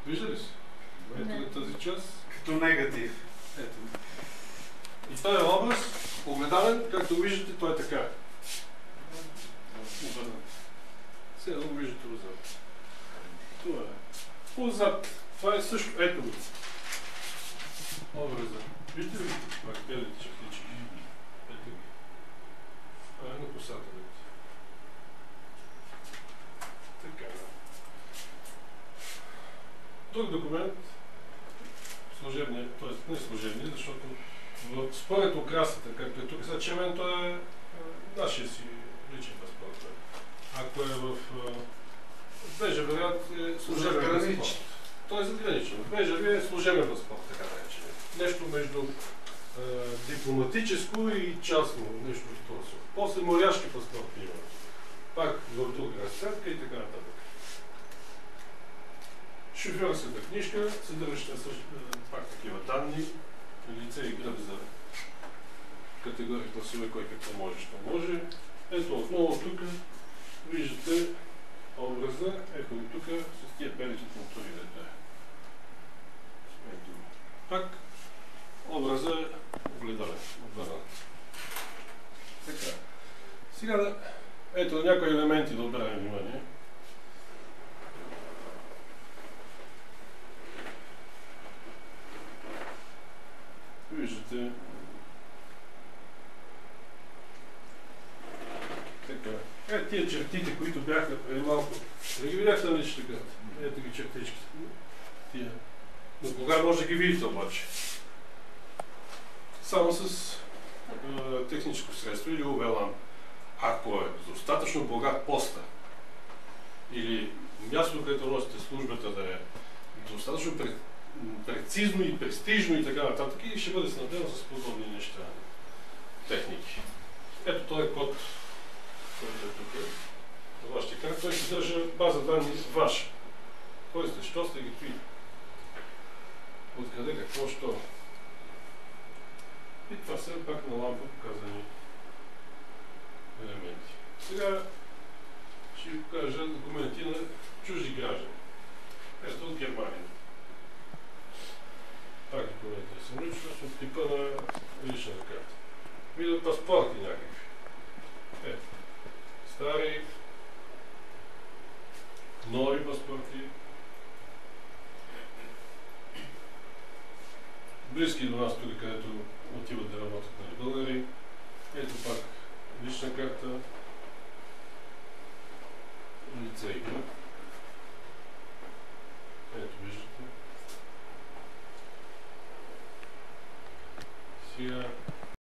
Вижда ли се? Ето ли тази част? Като негатив. Ето. И този образ, огледален, както виждате, той е така. Сега го виждате отзад. Това е. Отзад. Това е също. Ето го. Образа. Виждате ли? Пак белите чертички. Ето ги. Това е на косата. Така. Друг документ, служебния, т.е. не служебния, защото според окрасата, както е тук, за червен, той е нашия си личен паспорт. Ако е в бежа вариант, е служебен паспорт. Той е задграничен. Бежа е служебен паспорт, така наречен. Нещо между дипломатическо и частно, нещо в този. После моряшки паспорт има. Пак в друга разцветка и така нататък. Шофьорската книжка, съдържаща пак такива данни, лице и гръб за категория класове, кой какво може, що може. Ето отново тук виждате образа, ето и тук с тия белите контури да е. Ето. Пак образа е огледален, обърнат. Така. Сега ето някои елементи да обърнем внимание. Виждате. Така. Тия чертите, които бяха преди малко. Не ги видяхте на личната карта. Ето ги чертичките. Тия. Но кога може да ги видите обаче? Само с техническо средство или UV-лампа. Ако е достатъчно богат поста или място, където носите службата да е достатъчно прецизно и престижно и така нататък, и ще бъде снабдено с подобни неща, техники. Ето този е код, който е тук, на вашата карта. Той съдържа база данни ваша. Кой сте, що сте, какви, откъде, какво, що. И това са пак на лампа показани елементи. Сега ще ви покажа документи на чужди граждани. Ето от Германия. Пак документи на самоличност от типа на личната карта. Видят паспорти някакви. Ето. Стари, нови паспорти. Близки до нас тук, където отиват да работят на българи. Ето пак лична карта. Лице и гръб. Ето виждате. Сега